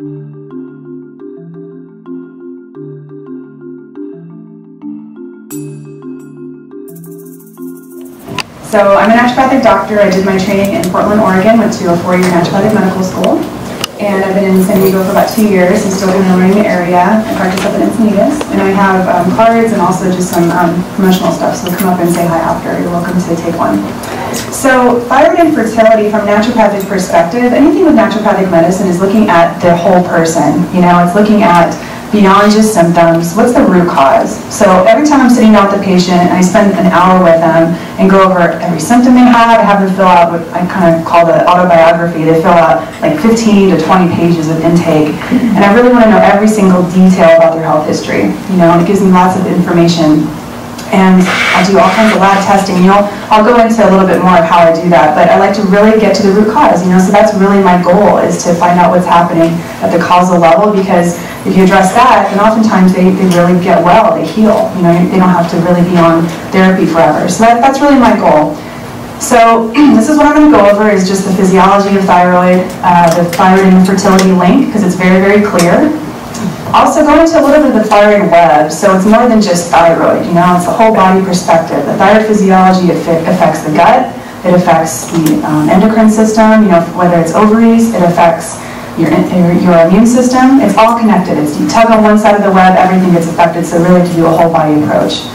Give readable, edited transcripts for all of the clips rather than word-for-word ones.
So I'm a naturopathic doctor. I did my training in Portland, Oregon, went to a 4-year naturopathic medical school. And I've been in San Diego for about 2 years and still in the area. I practice up in Encinitas. And I have cards and also just some promotional stuff. So come up and say hi after. You're welcome to take one. So thyroid and fertility from naturopathic perspective, anything with naturopathic medicine is looking at the whole person. You know, it's looking at beyond just symptoms, what's the root cause? So every time I'm sitting down with the patient and I spend an hour with them and go over every symptom they have, I have them fill out what I kind of call the autobiography. They fill out like 15 to 20 pages of intake. And I really want to know every single detail about their health history. You know, and it gives me lots of information. And I'll do all kinds of lab testing. You know, I'll go into a little bit more of how I do that, but I like to really get to the root cause, you know, so that's really my goal, is to find out what's happening at the causal level, because if you address that, then oftentimes they really get well, they heal. You know, they don't have to really be on therapy forever. So that's really my goal. So this is what I'm going to go over, is just the physiology of thyroid, the thyroid and fertility link, because it's very, very clear. Also go into a little bit of the thyroid web, so it's more than just thyroid, you know, it's a whole body perspective. The thyroid physiology affects the gut, it affects the endocrine system, you know, whether it's ovaries, it affects your immune system. It's all connected. It's, you tug on one side of the web, everything gets affected, so really to do a whole body approach.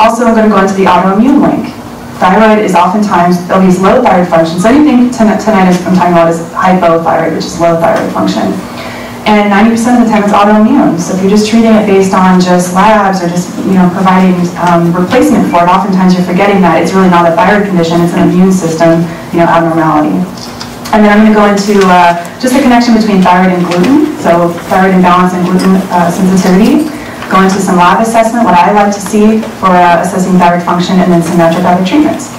Also, I'm going to go into the autoimmune link. Thyroid is oftentimes, they'll use low thyroid function. So anything tonight I'm talking about is hypothyroid, which is low thyroid function. And 90% of the time it's autoimmune. So if you're just treating it based on just labs or just, you know, providing replacement for it, oftentimes you're forgetting that it's really not a thyroid condition, it's an immune system, you know, abnormality. And then I'm going to go into just the connection between thyroid and gluten, so thyroid imbalance and gluten sensitivity. Go into some lab assessment, what I like to see for assessing thyroid function, and then some naturopathic treatments.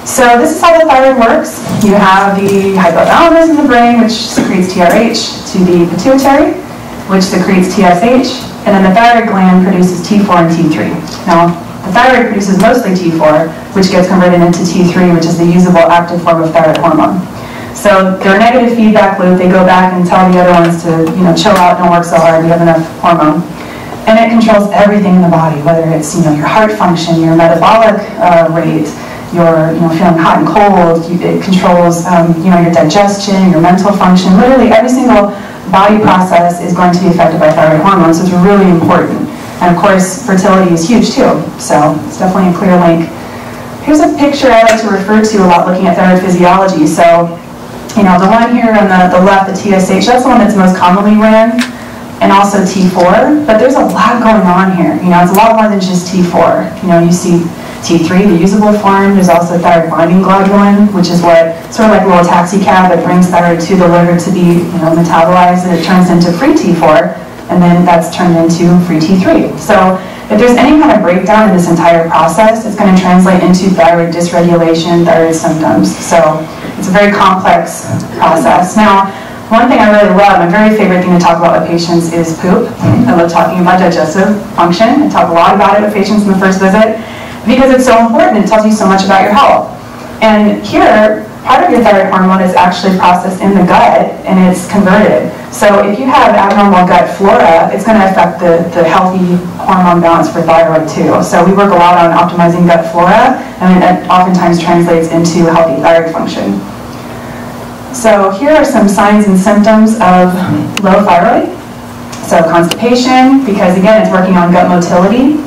So this is how the thyroid works. You have the hypothalamus in the brain, which secretes TRH, to the pituitary, which secretes TSH, and then the thyroid gland produces T4 and T3. Now, the thyroid produces mostly T4, which gets converted into T3, which is the usable active form of thyroid hormone. So they're a negative feedback loop. They go back and tell the other ones to, you know, chill out, don't work so hard, you have enough hormone. And it controls everything in the body, whether it's, you know, your heart function, your metabolic rate, your, you know, feeling hot and cold. It controls, you know, your digestion, your mental function. Literally every single body process is going to be affected by thyroid hormones, so it's really important. And of course, fertility is huge too, so it's definitely a clear link. Here's a picture I like to refer to a lot looking at thyroid physiology. So, you know, the one here on the left, the TSH, that's the one that's most commonly ran, and also T4, but there's a lot going on here. You know, it's a lot more than just T4. You know, you see T3, the usable form. There's also thyroid binding globulin, which is what, sort of like a little taxi cab that brings thyroid to the liver to be, you know, metabolized, and it turns into free T4, and then that's turned into free T3. So if there's any kind of breakdown in this entire process, it's going to translate into thyroid dysregulation, thyroid symptoms. So it's a very complex process. Now, one thing I really love, my very favorite thing to talk about with patients is poop. I love talking about digestive function. I talk a lot about it with patients in the first visit, because it's so important. It tells you so much about your health. And here, part of your thyroid hormone is actually processed in the gut, and it's converted. So if you have abnormal gut flora, it's going to affect the healthy hormone balance for thyroid too. So we work a lot on optimizing gut flora, and that oftentimes translates into healthy thyroid function. So here are some signs and symptoms of low thyroid. So constipation, because again, it's working on gut motility.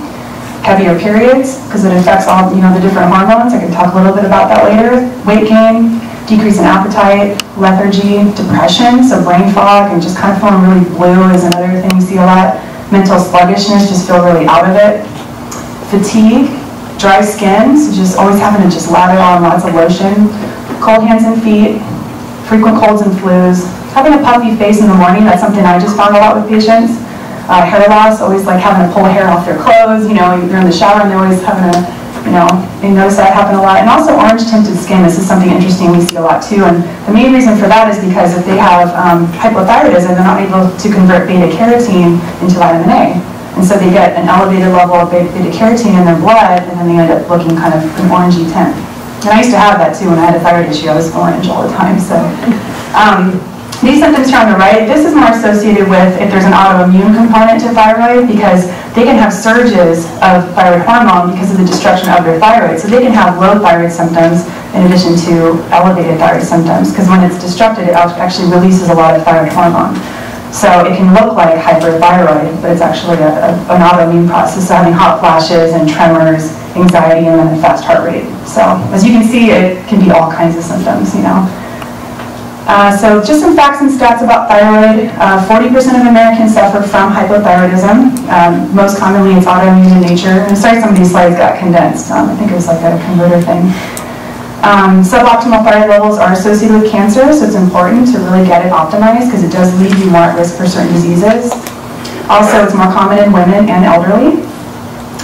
Heavier periods, because it affects all, you know, the different hormones. I can talk a little bit about that later. Weight gain, decrease in appetite, lethargy, depression, so brain fog and just kind of feeling really blue is another thing you see a lot. Mental sluggishness, just feel really out of it. Fatigue, dry skin, so just always having to just lather on lots of lotion. Cold hands and feet, frequent colds and flus. Having a puffy face in the morning, that's something I just found a lot with patients. Hair loss, always like having to pull hair off their clothes, you know, they're in the shower and they're always having to, you know, they notice that happen a lot. And also orange tinted skin, this is something interesting we see a lot too. And the main reason for that is because if they have hypothyroidism, they're not able to convert beta carotene into vitamin A. And so they get an elevated level of beta carotene in their blood, and then they end up looking kind of an orangey tint. And I used to have that too when I had a thyroid issue. I was orange all the time. So These symptoms here on the right, this is more associated with if there's an autoimmune component to thyroid, because they can have surges of thyroid hormone because of the destruction of their thyroid. So they can have low thyroid symptoms in addition to elevated thyroid symptoms, because when it's destructed, it actually releases a lot of thyroid hormone. So it can look like hyperthyroid, but it's actually an autoimmune process, so having hot flashes and tremors, anxiety, and then a fast heart rate. So as you can see, it can be all kinds of symptoms, you know. So just some facts and stats about thyroid. 40% of Americans suffer from hypothyroidism. Most commonly, it's autoimmune in nature. And sorry, some of these slides got condensed. I think it was like a converter thing. Suboptimal thyroid levels are associated with cancer, so it's important to really get it optimized because it does leave you more at risk for certain diseases. Also, it's more common in women and elderly.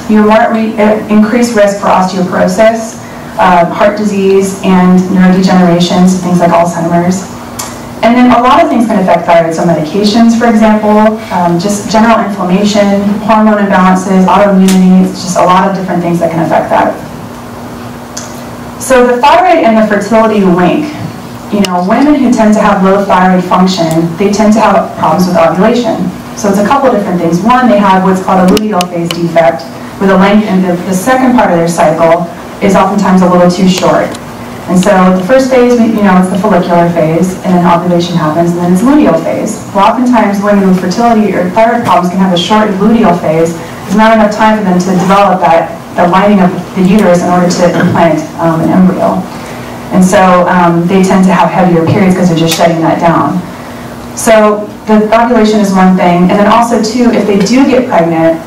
You're more at increased risk for osteoporosis, heart disease, and neurodegeneration, so things like Alzheimer's. And then a lot of things can affect thyroid, so medications, for example, just general inflammation, hormone imbalances, autoimmunity, it's just a lot of different things that can affect that. So the thyroid and the fertility link, you know, women who tend to have low thyroid function, they tend to have problems with ovulation. So it's a couple different things. One, they have what's called a luteal phase defect, where the length in the second part of their cycle is oftentimes a little too short. And so the first phase, you know, it's the follicular phase, and then ovulation happens, and then it's luteal phase. Well, oftentimes women with fertility or thyroid problems can have a short luteal phase. There's not enough time for them to develop the lining of the uterus in order to implant an embryo. And so they tend to have heavier periods because they're just shutting that down. So the ovulation is one thing, and then also too, if they do get pregnant,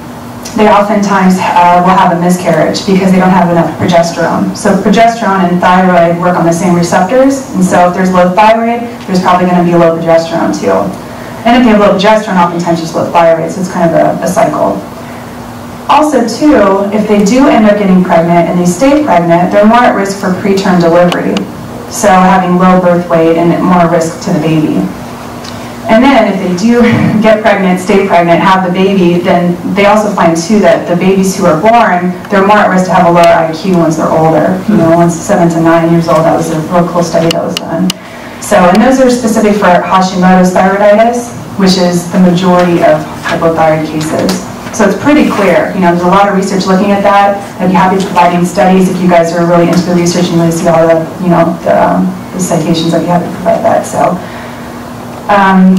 they oftentimes will have a miscarriage because they don't have enough progesterone. So progesterone and thyroid work on the same receptors, and so if there's low thyroid, there's probably going to be low progesterone too. And if they have low progesterone, oftentimes just low thyroid, so it's kind of a cycle. Also too, if they do end up getting pregnant and they stay pregnant, they're more at risk for preterm delivery. So having low birth weight and more risk to the baby. And then if they do get pregnant, stay pregnant, have the baby, then they also find too that the babies who are born, they're more at risk to have a lower IQ once they're older. You know, once 7 to 9 years old, that was a real cool study that was done. So, and those are specific for Hashimoto's thyroiditis, which is the majority of hypothyroid cases. So it's pretty clear. You know, there's a lot of research looking at that. I'd be happy to providing studies if you guys are really into the research and really see all the, you know, the citations. I'd be happy to provide that. So.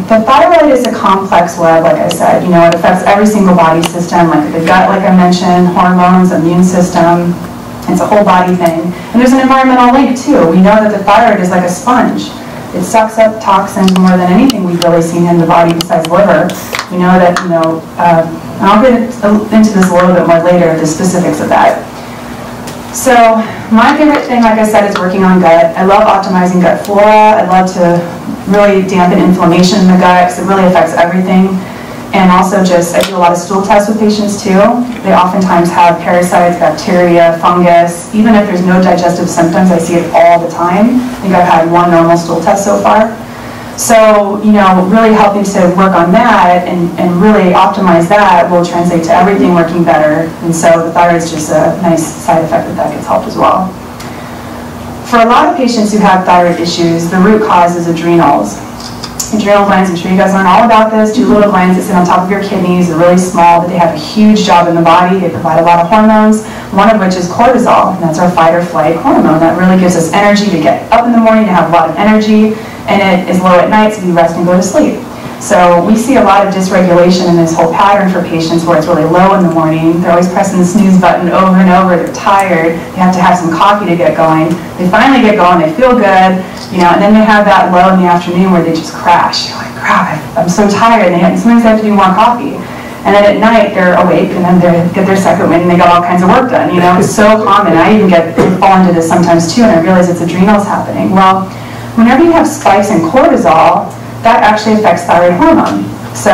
The thyroid is a complex web, like I said. You know, it affects every single body system, like the gut, like I mentioned, hormones, immune system. It's a whole body thing. And there's an environmental link, too. We know that the thyroid is like a sponge. It sucks up toxins more than anything we've really seen in the body besides liver. We know that, you know, and I'll get into this a little bit more later, the specifics of that. So my favorite thing, like I said, is working on gut. I love optimizing gut flora. I love to really dampen inflammation in the gut because it really affects everything. And also just, I do a lot of stool tests with patients too. They oftentimes have parasites, bacteria, fungus. Even if there's no digestive symptoms, I see it all the time. I think I've had one normal stool test so far. So, you know, really helping to work on that and really optimize that will translate to everything working better. And so the thyroid's just a nice side effect that gets helped as well. For a lot of patients who have thyroid issues, the root cause is adrenals. Adrenal glands, I'm sure you guys learn all about this, 2 little glands that sit on top of your kidneys. They're really small, but they have a huge job in the body. They provide a lot of hormones, one of which is cortisol, and that's our fight or flight hormone. That really gives us energy to get up in the morning, to have a lot of energy, and it is low at night, so we rest and go to sleep. So we see a lot of dysregulation in this whole pattern for patients where it's really low in the morning. They're always pressing the snooze button over and over. They're tired. They have to have some coffee to get going. They finally get going. They feel good, you know, and then they have that low in the afternoon where they just crash. You're like, crap, I'm so tired. And sometimes they have to do more coffee. And then at night, they're awake, and then they get their second wind, and they got all kinds of work done. You know, it's so common. I even fall into this sometimes too, and I realize it's adrenals happening. Well, whenever you have spikes in cortisol, that actually affects thyroid hormone. So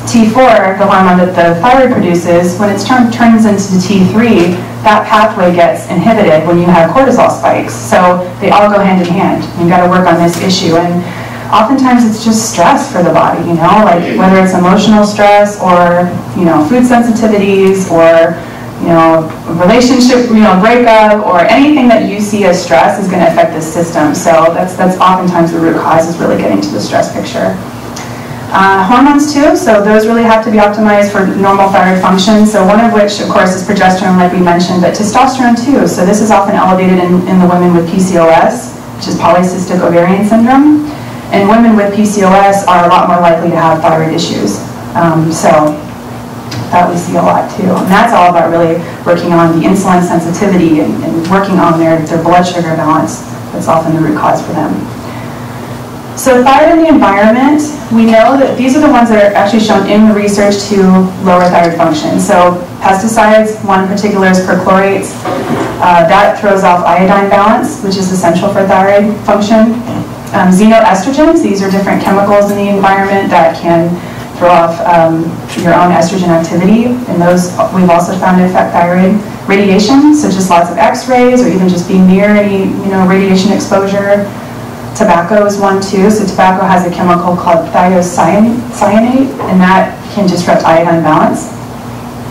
T4, the hormone that the thyroid produces, when it turns into T3, that pathway gets inhibited when you have cortisol spikes. So they all go hand in hand. You've got to work on this issue. And oftentimes it's just stress for the body, you know, like whether it's emotional stress or, you know, food sensitivities or, relationship, breakup, or anything that you see as stress is going to affect this system. So that's oftentimes the root cause, is really getting to the stress picture. Hormones too, so those really have to be optimized for normal thyroid function. So one of which, of course, is progesterone, like we mentioned, but testosterone too. So this is often elevated in the women with PCOS, which is polycystic ovarian syndrome. And women with PCOS are a lot more likely to have thyroid issues. So that we see a lot too. And that's all about really working on the insulin sensitivity and working on their blood sugar balance. That's often the root cause for them. So thyroid in the environment, we know that these are the ones that are actually shown in the research to lower thyroid function. So pesticides, one in particular is perchlorates. That throws off iodine balance, which is essential for thyroid function. Xenoestrogens, these are different chemicals in the environment that can throw off your own estrogen activity, and those we've also found to affect thyroid. Radiation, so just lots of x-rays or even just being near any radiation exposure. Tobacco is one too, so tobacco has a chemical called thiocyanate, and that can disrupt iodine balance.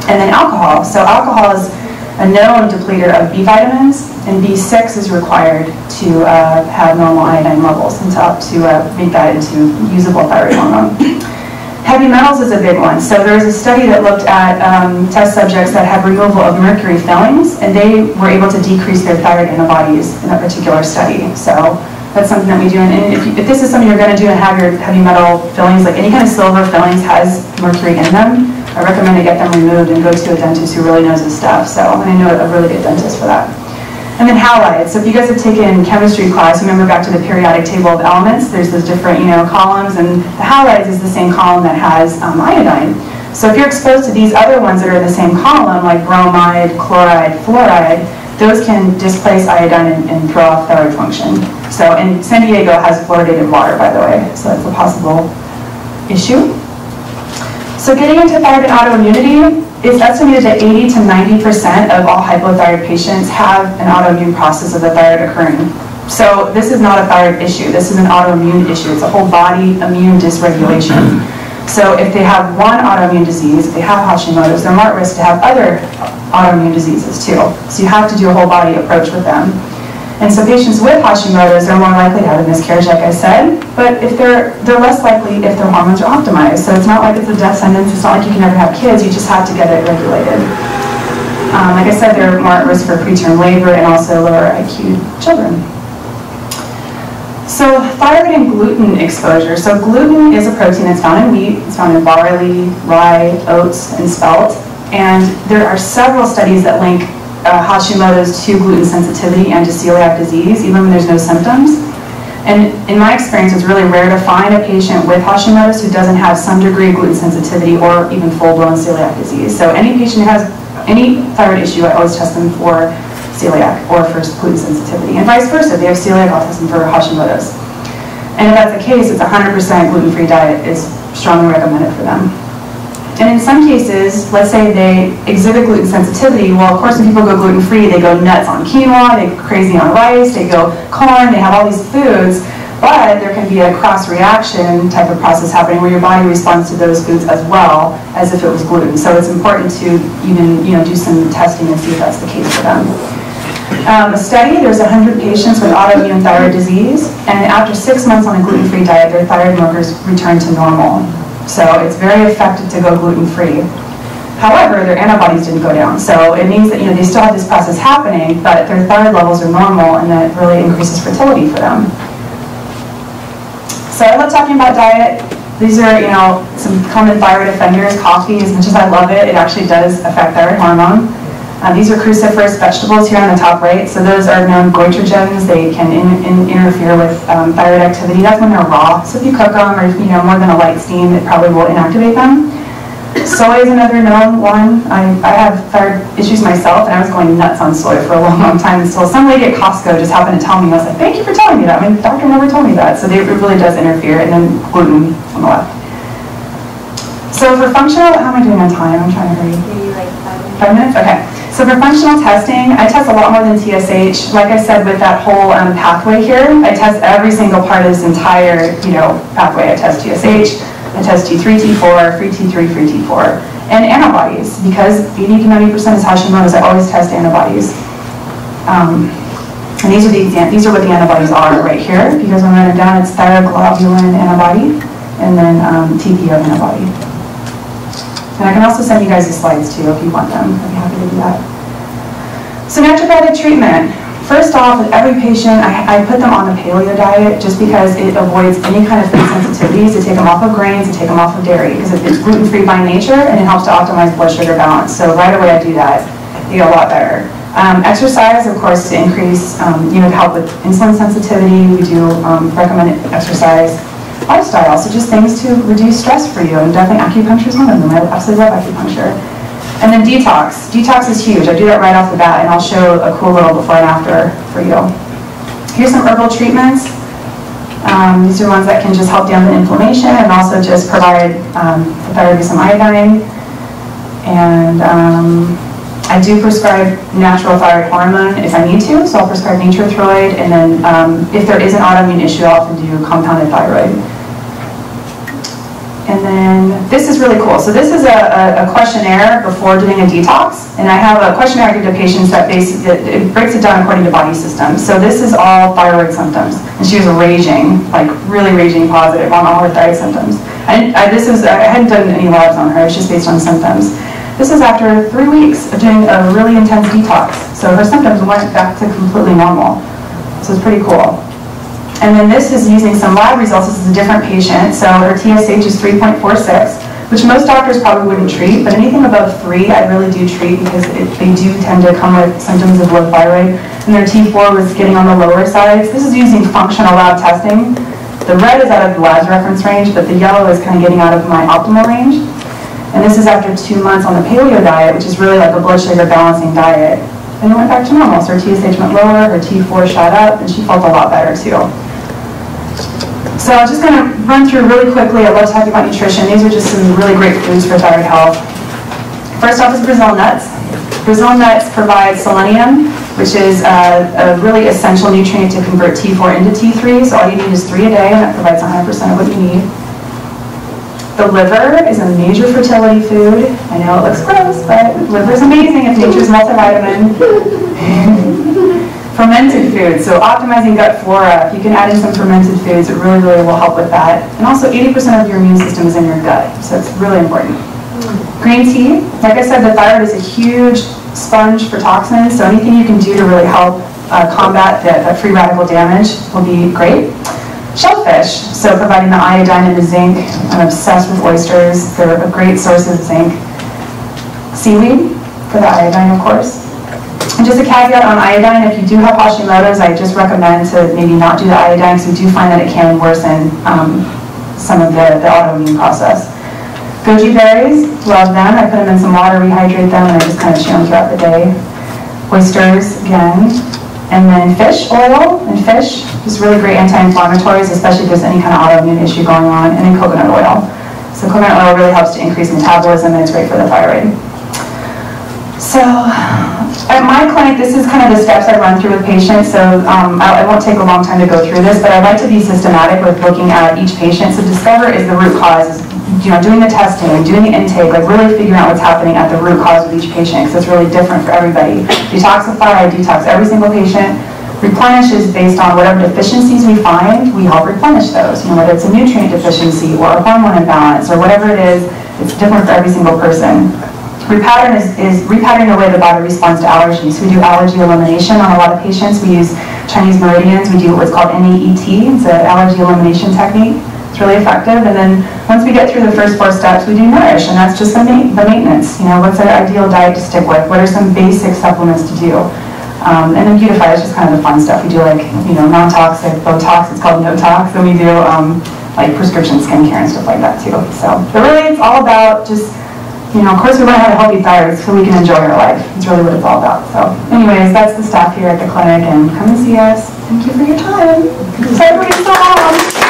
And then alcohol, so alcohol is a known depleter of B vitamins, and B6 is required to have normal iodine levels and to make that into usable thyroid hormone. Heavy metals is a big one. So there was a study that looked at test subjects that had removal of mercury fillings, and they were able to decrease their thyroid antibodies in that particular study. So that's something that we do. And if this is something you're going to do and have your heavy metal fillings, like any kind of silver fillings has mercury in them, I recommend to get them removed and go to a dentist who really knows his stuff. So, and I know a really good dentist for that. And then halides. So if you guys have taken chemistry class, remember back to the periodic table of elements, there's those different columns, and the halides is the same column that has iodine. So if you're exposed to these other ones that are in the same column, like bromide, chloride, fluoride, those can displace iodine and throw off thyroid function. So, and San Diego has fluoridated water, by the way, so that's a possible issue. So getting into thyroid and autoimmunity, it's estimated that 80 to 90% of all hypothyroid patients have an autoimmune process of the thyroid occurring. So this is not a thyroid issue, this is an autoimmune issue. It's a whole body immune dysregulation. So if they have one autoimmune disease, if they have Hashimoto's, they're more at risk to have other autoimmune diseases too. So you have to do a whole body approach with them. And so patients with Hashimoto's are more likely to have a miscarriage, like I said, but if they're less likely if their hormones are optimized. So it's not like it's a death sentence, it's not like you can never have kids, you just have to get it regulated. Like I said, they're more at risk for preterm labor and also lower IQ children. So thyroid and gluten exposure. So gluten is a protein that's found in wheat, it's found in barley, rye, oats, and spelt. And there are several studies that link Hashimoto's to gluten sensitivity and to celiac disease, even when there's no symptoms. And in my experience, it's really rare to find a patient with Hashimoto's who doesn't have some degree of gluten sensitivity or even full-blown celiac disease. So any patient who has any thyroid issue, I always test them for celiac or for gluten sensitivity. And vice versa, if they have celiac, I'll test them for Hashimoto's. And if that's the case, it's 100% gluten-free diet is strongly recommended for them. And in some cases, let's say they exhibit gluten sensitivity, well, of course, when people go gluten-free, they go nuts on quinoa, they go crazy on rice, they go corn, they have all these foods, but there can be a cross-reaction type of process happening where your body responds to those foods as well as if it was gluten. So it's important to even do some testing and see if that's the case for them. A study, there's 100 patients with autoimmune thyroid disease, and after 6 months on a gluten-free diet, their thyroid markers return to normal. So it's very effective to go gluten-free. However, their antibodies didn't go down. So it means that they still have this process happening, but their thyroid levels are normal, and that really increases fertility for them. So I love talking about diet. These are some common thyroid offenders. Coffee, as much as I love it, it actually does affect thyroid hormone. These are cruciferous vegetables here on the top right. So those are known goitrogens. They can interfere with thyroid activity. That's when they're raw. So if you cook them or more than a light steam, it probably will inactivate them. Soy is another known one. I have thyroid issues myself, and I was going nuts on soy for a long, long time until some lady at Costco just happened to tell me. I was like, thank you for telling me that. My doctor never told me that. So it really does interfere. And then gluten on the left. So for functional, how am I doing on time? I'm trying to hurry. Maybe like 5 minutes. 5 minutes? Okay. So for functional testing, I test a lot more than TSH. Like I said, with that whole pathway here, I test every single part of this entire pathway. I test TSH, It tests T3, T4, free T3, free T4, and antibodies. Because 80 to 90% is Hashimoto's, I always test antibodies. And these are what the antibodies are right here. Because when I write them down, it's thyroglobulin antibody, and then TPO antibody. And I can also send you guys the slides too if you want them. I'd be happy to do that. So naturopathic treatment. First off, with every patient, I put them on the paleo diet just because it avoids any kind of food sensitivities. To take them off of grains, to take them off of dairy, because it's gluten-free by nature and it helps to optimize blood sugar balance. So right away I do that. You get a lot better. Exercise, of course, to increase, to help with insulin sensitivity. We do recommend exercise. Lifestyle, so just things to reduce stress for you, and definitely acupuncture is one of them. I absolutely love acupuncture. And then detox. Detox is huge. I do that right off the bat, and I'll show a cool little before and after for you. Here's some herbal treatments. These are ones that can just help dampen inflammation and also just provide the thyroid with some iodine. And I do prescribe natural thyroid hormone if I need to, so I'll prescribe Thyroid, and then if there is an autoimmune issue, I'll often do compounded thyroid. And then this is really cool. So this is a questionnaire before doing a detox, and I have a questionnaire I give to patients that it breaks it down according to body systems. So this is all thyroid symptoms, and she was raging, like really raging positive on all her thyroid symptoms. I hadn't done any labs on her. It's just based on symptoms. This is after 3 weeks of doing a really intense detox. So her symptoms went back to completely normal. So it's pretty cool. And then this is using some lab results. This is a different patient. So her TSH is 3.46, which most doctors probably wouldn't treat, but anything above 3 I really do treat because they do tend to come with symptoms of low thyroid. And their T4 was getting on the lower sides. This is using functional lab testing. The red is out of the lab's reference range, but the yellow is kind of getting out of my optimal range. And this is after 2 months on the paleo diet, which is really like a blood sugar balancing diet. And it went back to normal. So her TSH went lower, her T4 shot up, and she felt a lot better too. So I'm just going to run through really quickly. I love talking about nutrition. These are just some really great foods for thyroid health. First off is Brazil nuts. Brazil nuts provide selenium, which is a really essential nutrient to convert T4 into T3. So all you need is 3 a day, and that provides 100% of what you need. The liver is a major fertility food. I know it looks gross, but liver is amazing. It's nature's multivitamin. Fermented foods, so optimizing gut flora. If you can add in some fermented foods, it really, really will help with that. And also 80% of your immune system is in your gut, so it's really important. Green tea, like I said, the thyroid is a huge sponge for toxins, so anything you can do to really help combat that free radical damage will be great. Shellfish, so providing the iodine and the zinc. I'm obsessed with oysters. They're a great source of zinc. Seaweed, for the iodine, of course. And just a caveat on iodine, if you do have Hashimoto's, I just recommend to maybe not do the iodine, because we do find that it can worsen some of the autoimmune process. Goji berries, love them. I put them in some water, rehydrate them, and I just kind of chew them throughout the day. Oysters, again. And then fish oil, and fish is really great anti-inflammatories, especially if there's any kind of autoimmune issue going on. And then coconut oil. So coconut oil really helps to increase metabolism, and it's great for the thyroid. So at my clinic, this is kind of the steps I run through with patients. So I won't take a long time to go through this, but I like to be systematic with looking at each patient. So discover is the root cause, doing the testing, doing the intake, like really figuring out what's happening at the root cause with each patient, because it's really different for everybody. Detoxify, I detox every single patient. Replenish is based on whatever deficiencies we find, we help replenish those. Whether it's a nutrient deficiency or a hormone imbalance or whatever it is, it's different for every single person. Repattern is repatterning the way the body responds to allergies. So we do allergy elimination on a lot of patients. We use Chinese meridians. We do what's called NEET. It's an allergy elimination technique. It's really effective. And then once we get through the first 4 steps, we do nourish, and that's just the maintenance. What's our ideal diet to stick with? What are some basic supplements to do? And then beautify is just kind of the fun stuff. We do like non-toxic, Botox. It's called no-tox. And we do like prescription skincare and stuff like that too. So, but really, it's all about just. Of course we want to have a healthy thyroid so we can enjoy our life. It's really what it's all about. So anyways, that's the staff here at the clinic, and come and see us. Thank you for your time. Sorry for being so long.